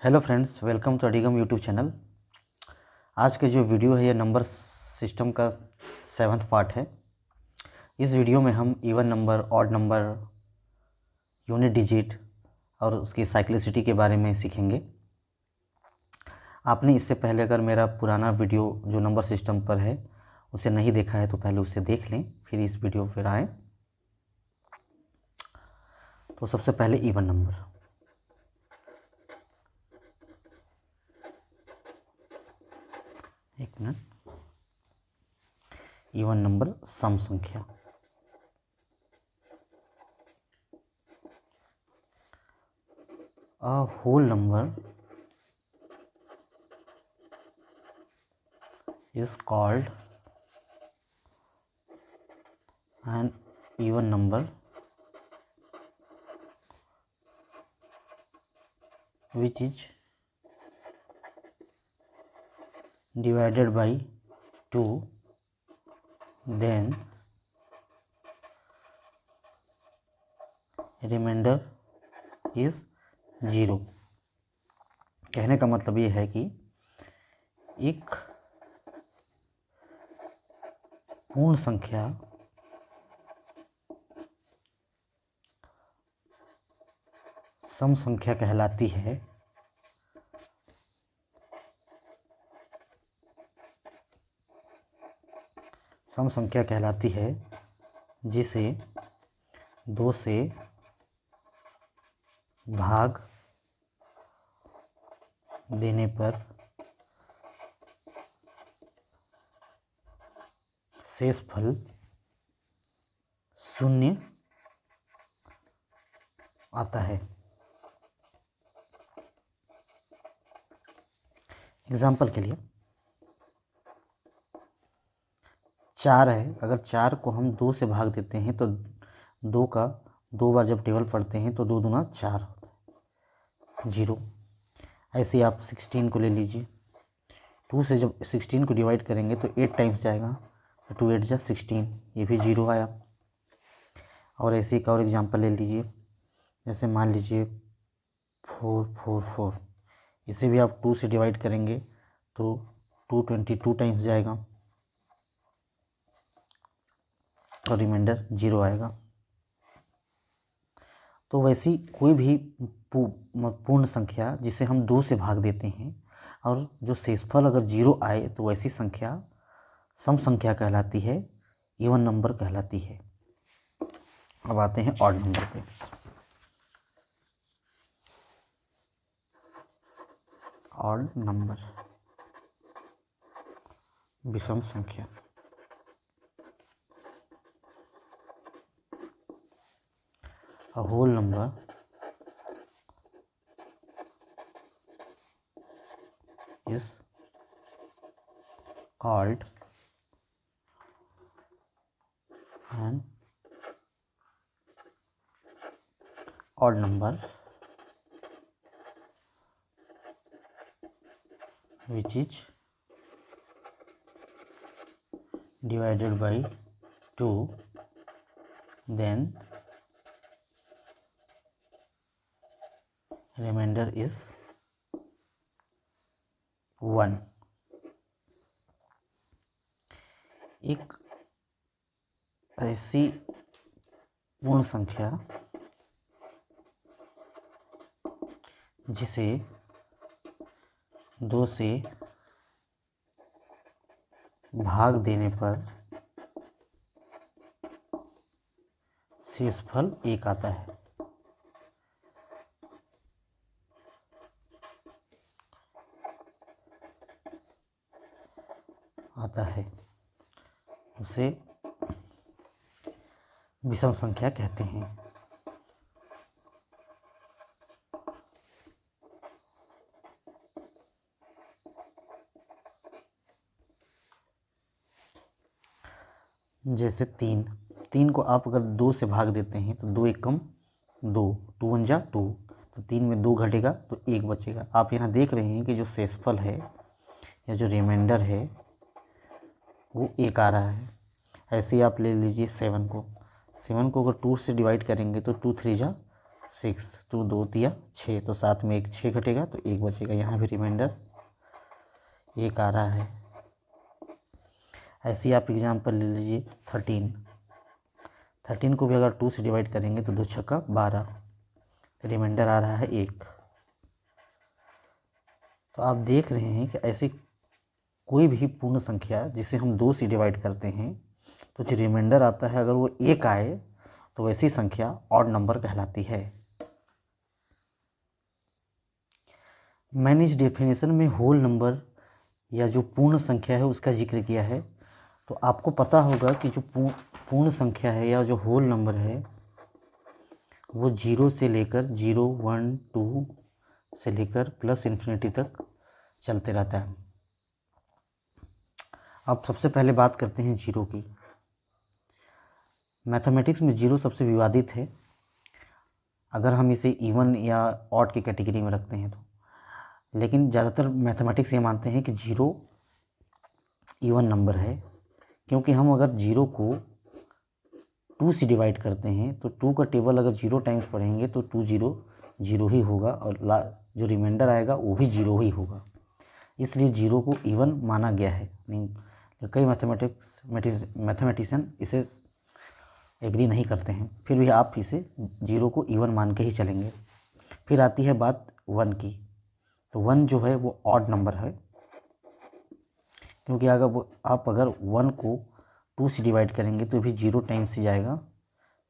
Hello friends, welcome to Adigam YouTube channel. आज के जो वीडियो है ये नंबर सिस्टम का 7th पार्ट है। इस वीडियो में हम even number, odd number, unit digit और उसकी साइक्लिसिटी के बारे में सीखेंगे। आपने इससे पहले अगर मेरा पुराना वीडियो जो नंबर सिस्टम पर है उसे नहीं देखा है तो पहले उसे देख लें, फिर इस वीडियो पर आएँ। तो सबसे पहले इवन नंबर। एक मिनट। इवन नंबर सम संख्या। A whole number is called an even number which is divided by 2, then remainder is 0। कहने का मतलब ये है कि एक पूर्ण संख्या सम संख्या कहलाती है सम संख्या कहलाती है जिसे 2 से भाग देने पर शेषफल 0 आता है। एग्जाम्पल के लिए 4 है। अगर 4 को हम 2 से भाग देते हैं तो 2 का 2 बार जब टेबल पढ़ते हैं तो 2 दूना 4 होता है, 0। ऐसे ही आप 16 को ले लीजिए। 2 से जब 16 को डिवाइड करेंगे तो 8 टाइम्स जाएगा, तो 2 8 जा 16, ये भी 0 आया। और ऐसे एक और एग्जांपल ले लीजिए, जैसे मान लीजिए 4 4 4, इसे भी आप 2 से डिवाइड करेंगे तो 222 टाइम्स जाएगा और रिमाइंडर 0 आएगा। तो वैसी कोई भी पूर्ण संख्या जिसे हम 2 से भाग देते हैं और जो शेषफल अगर 0 आए तो वैसी संख्या सम संख्या कहलाती है, इवन नंबर कहलाती है। अब आते हैं ऑड नंबर पे। ऑड नंबर, विषम संख्या। A whole number is called an odd number which is divided by 2, then remainder is 1। एक ऐसी पूर्ण संख्या जिसे 2 से भाग देने पर शेषफल 1 आता है। उसे विषम संख्या कहते हैं। जैसे 3 को आप अगर 2 से भाग देते हैं तो 2 एकम 2, 2 1 जा 2, तो 3 में 2 घटेगा तो 1 बचेगा। आप यहाँ देख रहे हैं कि जो शेषफल है या जो रिमाइंडर है वो 1 आ रहा है। ऐसे ही आप ले लीजिए 7 को। 7 को अगर 2 से डिवाइड करेंगे तो 2 3 जा 6, तो 2 तिया 6, तो साथ में एक 6 घटेगा तो 1 बचेगा। यहाँ भी रिमाइंडर 1 आ रहा है। ऐसे ही आप एग्जाम्पल ले लीजिए 13 को भी अगर 2 से डिवाइड करेंगे तो 2 छक्का 12, रिमाइंडर आ रहा है 1। तो आप देख रहे हैं कि ऐसे कोई भी पूर्ण संख्या जिसे हम 2 से डिवाइड करते हैं तो जो रिमाइंडर आता है अगर वो 1 आए तो वैसी संख्या ऑड नंबर कहलाती है। मैंने इस डेफिनेशन में होल नंबर या जो पूर्ण संख्या है उसका जिक्र किया है। तो आपको पता होगा कि जो पूर्ण संख्या है या जो होल नंबर है वो 0 से लेकर 0, 1, 2 से लेकर प्लस इन्फिनिटी तक चलते रहता है। अब सबसे पहले बात करते हैं 0 की। मैथमेटिक्स में 0 सबसे विवादित है, अगर हम इसे इवन या ऑड की कैटेगरी में रखते हैं तो। लेकिन ज़्यादातर मैथमेटिक्स ये मानते हैं कि 0 इवन नंबर है, क्योंकि हम अगर 0 को 2 से डिवाइड करते हैं तो 2 का टेबल अगर 0 टाइम्स पढ़ेंगे तो 2 0 0 ही होगा और जो रिमाइंडर आएगा वो भी 0 ही होगा। इसलिए 0 को इवन माना गया है। नहीं, कई मैथमेटिशियन इसे एग्री नहीं करते हैं, फिर भी आप इसे 0 को इवन मान के ही चलेंगे। फिर आती है बात 1 की। तो 1 जो है वो ऑड नंबर है, क्योंकि अगर 1 को 2 से डिवाइड करेंगे तो भी 0 टाइम्स ही जाएगा,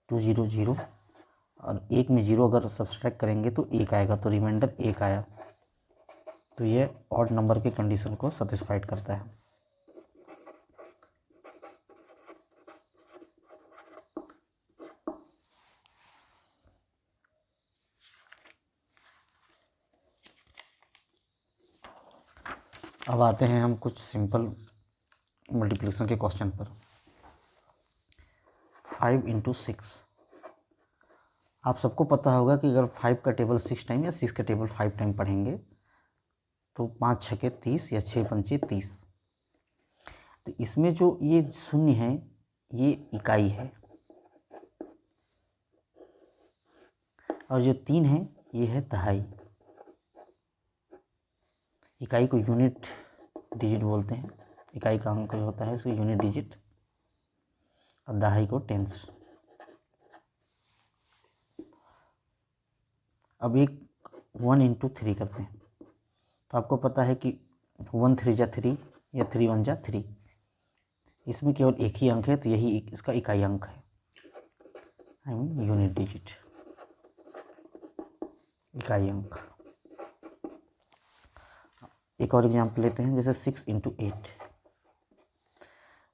2 0 0, और 1 में 0 अगर सब्सट्रैक्ट करेंगे तो 1 आएगा, तो रिमाइंडर 1 आया। तो ये ऑड नंबर के कंडीशन को सेटिस्फाइड करता है। अब आते हैं हम कुछ सिंपल मल्टीप्लिकेशन के क्वेश्चन पर। 5 × 6। आप सबको पता होगा कि अगर 5 का टेबल 6 टाइम या 6 का टेबल 5 टाइम पढ़ेंगे तो 5 छके 30 या 6 पंचे 30। तो इसमें जो ये शून्य है ये इकाई है, और जो 3 है ये है दहाई। इकाई को यूनिट डिजिट बोलते हैं, इकाई का अंक जो होता है इसको यूनिट डिजिट, और दहाई को टेंस। अब एक 1 × 3 करते हैं। तो आपको पता है कि 1 3 जा 3 या 3 1 जा 3। इसमें केवल एक ही अंक है, तो यही इसका इकाई अंक है, आई मीन यूनिट डिजिट, इकाई अंक। एक और एग्जाम्पल लेते हैं, जैसे 6 × 8।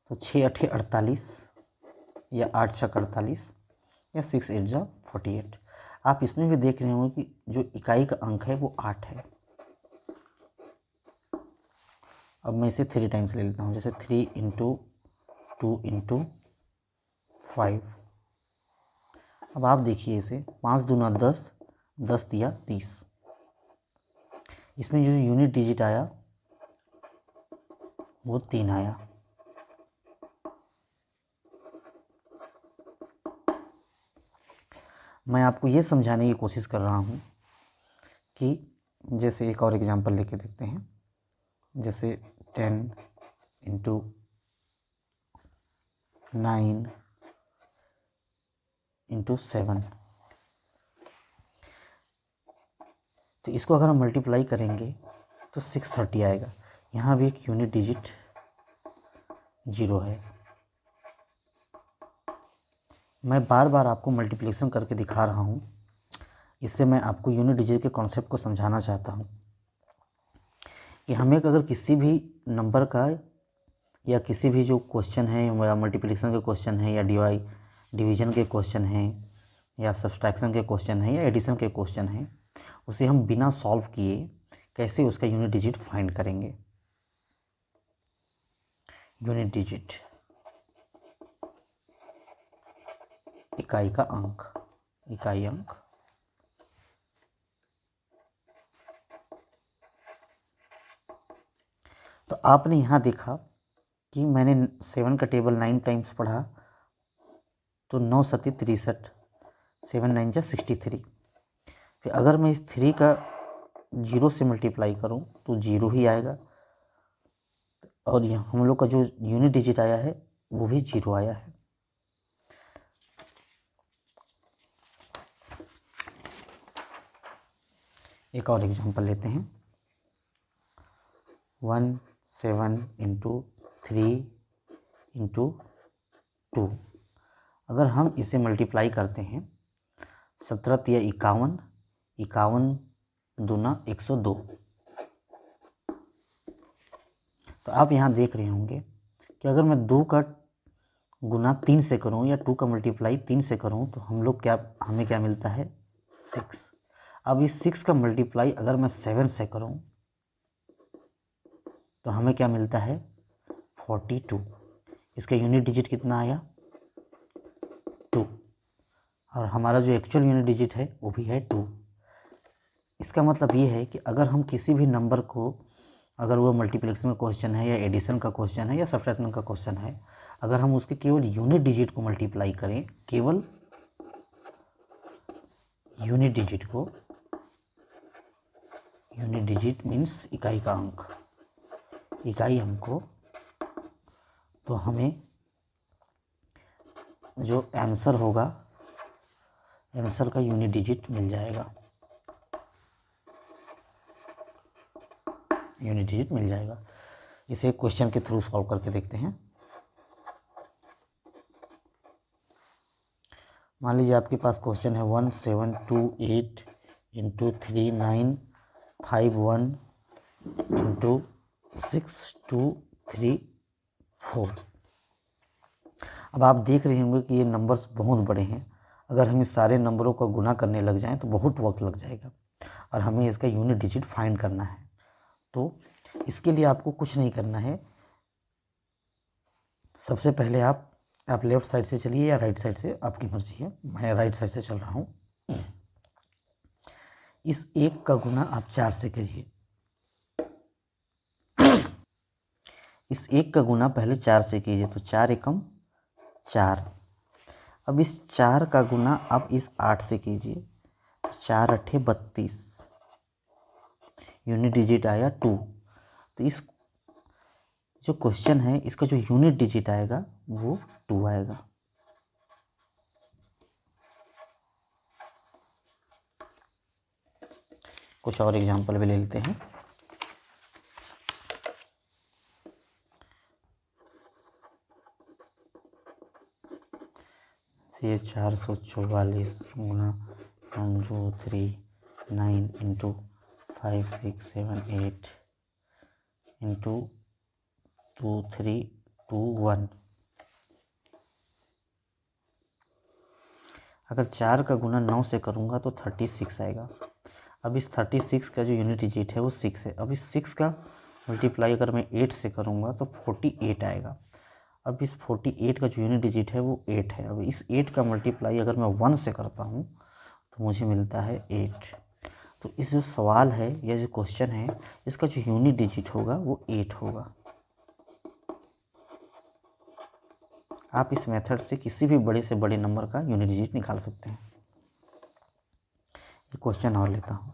तो 6 8 48 या 8 6 48 या 6 8 जा 48। आप इसमें भी देख रहे होंगे कि जो इकाई का अंक है वो 8 है। अब मैं इसे 3 टाइम्स ले लेता हूँ, जैसे 3 × 2 × 5। अब आप देखिए इसे, 5 दूना 10, 10 तिया 30। इसमें जो यूनिट डिजिट आया वो 3 आया। मैं आपको ये समझाने की कोशिश कर रहा हूँ कि जैसे एक और एग्जांपल लेके देखते हैं, जैसे 10 × 9 × 7। तो इसको अगर हम मल्टीप्लाई करेंगे तो 630 आएगा। यहाँ भी एक यूनिट डिजिट 0 है। मैं बार बार आपको मल्टीप्लिकेशन करके दिखा रहा हूँ, इससे मैं आपको यूनिट डिजिट के कॉन्सेप्ट को समझाना चाहता हूँ कि हमें अगर किसी भी नंबर का या किसी भी जो क्वेश्चन है या मल्टीप्लिकेशन के क्वेश्चन है या डिवीजन के क्वेश्चन हैं या सब्सट्रैक्शन के क्वेश्चन है या एडिशन के क्वेश्चन हैं, उसे हम बिना सॉल्व किए कैसे उसका यूनिट डिजिट फाइंड करेंगे। यूनिट डिजिट, इकाई का अंक, इकाई अंक। तो आपने यहाँ देखा कि मैंने 7 का टेबल 9 टाइम्स पढ़ा, तो 9 7 63, 7 9 जा 63। फिर अगर मैं इस 3 का 0 से मल्टीप्लाई करूं तो 0 ही आएगा, और यहाँ हम लोग का जो यूनिट डिजिट आया है वो भी 0 आया है। एक और एग्जांपल लेते हैं। 17 इंटू 3 इंटू 2। अगर हम इसे मल्टीप्लाई करते हैं 17 या 51, 51 दूना 102। तो आप यहाँ देख रहे होंगे कि अगर मैं 2 का गुना 3 से करूँ या 2 का मल्टीप्लाई 3 से करूँ तो हमें क्या मिलता है 6। अब इस 6 का मल्टीप्लाई अगर मैं 7 से करूँ तो हमें क्या मिलता है 42। इसका यूनिट डिजिट कितना आया 2, और हमारा जो एक्चुअल यूनिट डिजिट है वो भी है 2। इसका मतलब ये है कि अगर हम किसी भी नंबर को, अगर वो मल्टीप्लिकेशन का क्वेश्चन है या एडिशन का क्वेश्चन है या सब्ट्रैक्शन का क्वेश्चन है, अगर हम उसके केवल यूनिट डिजिट को मल्टीप्लाई करें, केवल यूनिट डिजिट को, यूनिट डिजिट मीन्स इकाई का अंक, इकाई अंक को, तो हमें जो आंसर होगा, आंसर का यूनिट डिजिट मिल जाएगा, यूनिट डिजिट मिल जाएगा। इसे क्वेश्चन के थ्रू सॉल्व करके देखते हैं। मान लीजिए आपके पास क्वेश्चन है 1728 इंटू 3951 इंटू 6234। अब आप देख रहे होंगे कि ये नंबर्स बहुत बड़े हैं। अगर हम इस सारे नंबरों का गुना करने लग जाएं तो बहुत वक्त लग जाएगा, और हमें इसका यूनिट डिजिट फाइंड करना है। तो इसके लिए आपको कुछ नहीं करना है। सबसे पहले आप लेफ़्ट साइड से चलिए या राइट साइड से, आपकी मर्जी है। मैं राइट साइड से चल रहा हूँ। इस 1 का गुना आप 4 से कीजिए। इस 1 का गुना पहले 4 से कीजिए, तो 4 एकम 4। अब इस 4 का गुना आप इस 8 से कीजिए, 4 अट्ठे 32, यूनिट डिजिट आया 2। तो इस जो क्वेश्चन है इसका जो यूनिट डिजिट आएगा वो 2 आएगा। कुछ और एग्जांपल भी ले लेते हैं। ये 444 गुना 1239 इंटू 5678 इंटू 2321। अगर 4 का गुना 9 से करूँगा तो 36 आएगा। अब इस 36 का जो यूनिट डिजिट है वो 6 है। अब इस 6 का मल्टीप्लाई अगर मैं 8 से करूँगा तो 48 आएगा। अब इस 48 का जो यूनिट डिजिट है वो 8 है। अब इस 8 का मल्टीप्लाई अगर मैं 1 से करता हूँ तो मुझे मिलता है 8। तो इस जो सवाल है या जो क्वेश्चन है इसका जो यूनिट डिजिट होगा वो 8 होगा। आप इस मेथड से किसी भी बड़े से बड़े नंबर का यूनिट डिजिट निकाल सकते हैं। ये क्वेश्चन और लेता हूँ।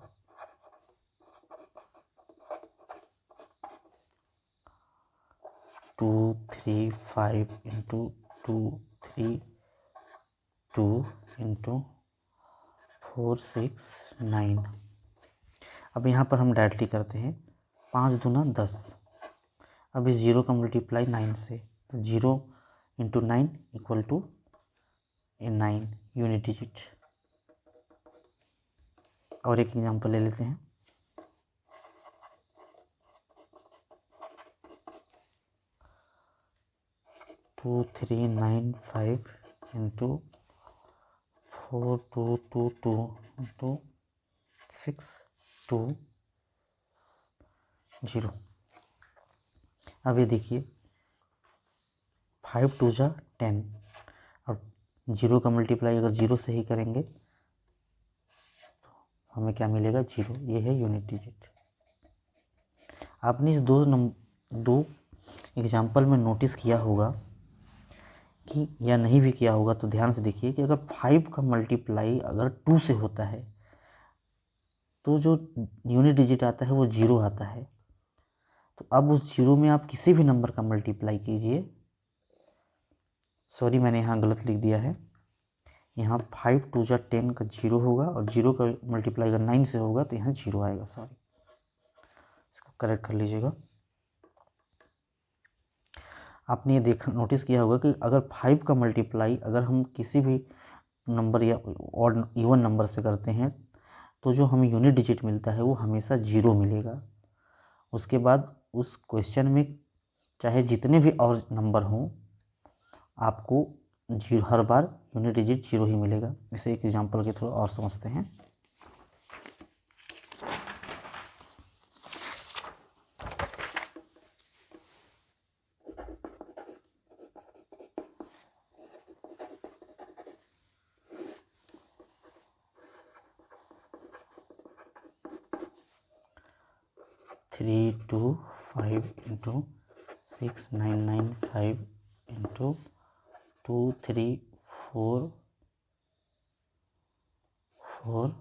Two 3 5 into 2 3 2 into 4 6 9। अब यहाँ पर हम डायरेक्टली करते हैं 5 दूना 10। अब इस 0 का मल्टीप्लाई 9 से, तो 0 into 9 equal to 9 unit digit. और एक एग्जांपल ले लेते हैं। 2395 इंटू 4222 इंटू 620। अब ये देखिए 5 2 जा 10। अब 0 का मल्टीप्लाई अगर 0 से ही करेंगे तो हमें क्या मिलेगा 0। ये है यूनिट डिजिट। आपने इस दो एग्जाम्पल में नोटिस किया होगा कि, या नहीं भी किया होगा तो ध्यान से देखिए कि अगर 5 का मल्टीप्लाई अगर 2 से होता है तो जो यूनिट डिजिट आता है वो 0 आता है। तो अब उस 0 में आप किसी भी नंबर का मल्टीप्लाई कीजिए। सॉरी, मैंने यहाँ गलत लिख दिया है। यहाँ 5 2 जा 10 का 0 होगा और 0 का मल्टीप्लाई अगर 9 से होगा तो यहाँ 0 आएगा। सॉरी, इसको करेक्ट कर लीजिएगा। आपने ये देखा, नोटिस किया होगा कि अगर 5 का मल्टीप्लाई अगर हम किसी भी नंबर या ऑड इवन नंबर से करते हैं तो जो हमें यूनिट डिजिट मिलता है वो हमेशा 0 मिलेगा। उसके बाद उस क्वेश्चन में चाहे जितने भी और नंबर हों, आपको हर बार यूनिट डिजिट 0 ही मिलेगा। इसे एक एग्जांपल के थ्रू और समझते हैं। Three two 5 into 6 9 9 5 into 2 3 4 4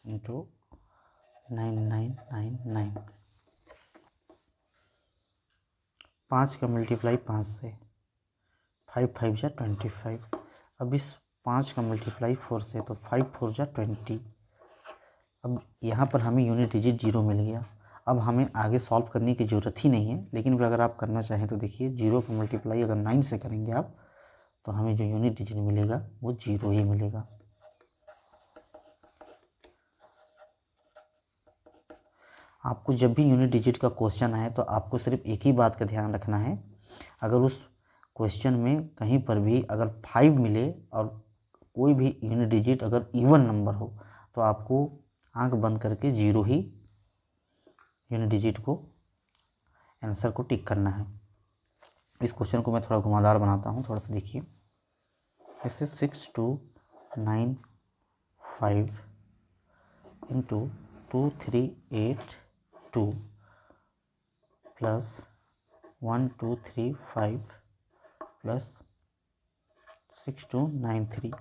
into 9 9 9 9। 5 का मल्टीप्लाई 5 से, 5 5 जा 25। अब इस 5 का मल्टीप्लाई 4 से, तो 5 4 जा 20। अब यहाँ पर हमें यूनिट डिजिट 0 मिल गया। अब हमें आगे सॉल्व करने की ज़रूरत ही नहीं है, लेकिन भी अगर आप करना चाहें तो देखिए 0 का मल्टीप्लाई अगर 9 से करेंगे आप, तो हमें जो यूनिट डिजिट मिलेगा वो 0 ही मिलेगा। आपको जब भी यूनिट डिजिट का क्वेश्चन आए तो आपको सिर्फ एक ही बात का ध्यान रखना है, अगर उस क्वेश्चन में कहीं पर भी अगर 5 मिले और कोई भी यूनिट डिजिट अगर इवन नंबर हो, तो आपको आंख बंद करके 0 ही यूनिट डिजिट को आंसर को टिक करना है। इस क्वेश्चन को मैं थोड़ा घुमावदार बनाता हूँ, थोड़ा सा देखिए। इससे 6 2 9 5 इंटू 2 3 8 2 प्लस 1 2 3 5 प्लस 6 2 9 3।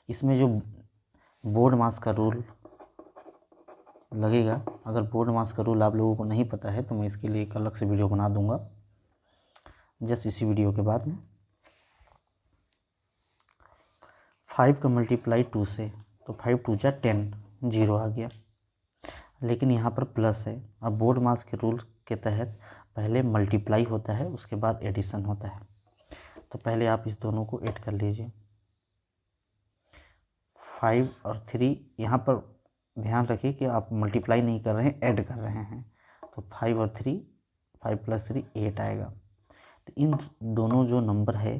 इसमें जो बोर्ड मास का रूल लगेगा, अगर बोर्ड मास का रूल आप लोगों को नहीं पता है तो मैं इसके लिए एक अलग से वीडियो बना दूंगा जस्ट इसी वीडियो के बाद में। 5 का मल्टीप्लाई 2 से, तो 5 2 जा 10, 0 आ गया। लेकिन यहाँ पर प्लस है। अब बोर्ड मास के रूल के तहत पहले मल्टीप्लाई होता है, उसके बाद एडिशन होता है। तो पहले आप इस दोनों को ऐड कर लीजिए। 5 और 3, यहाँ पर ध्यान रखिए कि आप मल्टीप्लाई नहीं कर रहे हैं, ऐड कर रहे हैं। तो 5 और 3, 5 प्लस 3 8 आएगा। तो इन दोनों जो नंबर है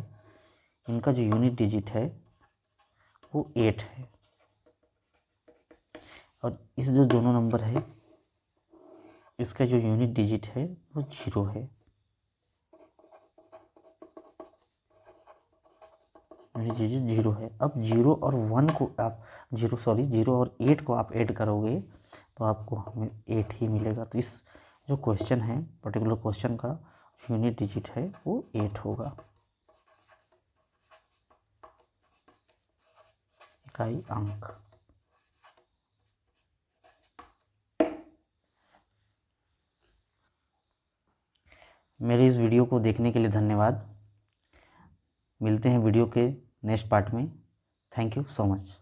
इनका जो यूनिट डिजिट है वो 8 है, और इस जो दोनों नंबर है इसका जो यूनिट डिजिट है वो 0 है। यूनिट डिजिट 0 है। अब 0 और 1 को आप 0 और 8 को आप ऐड करोगे तो आपको हमें 8 ही मिलेगा। तो इस जो क्वेश्चन है, पर्टिकुलर क्वेश्चन का यूनिट डिजिट है वो 8 होगा। इकाई अंक। मेरे इस वीडियो को देखने के लिए धन्यवाद। मिलते हैं वीडियो के नेक्स्ट पार्ट में। Thank you so much.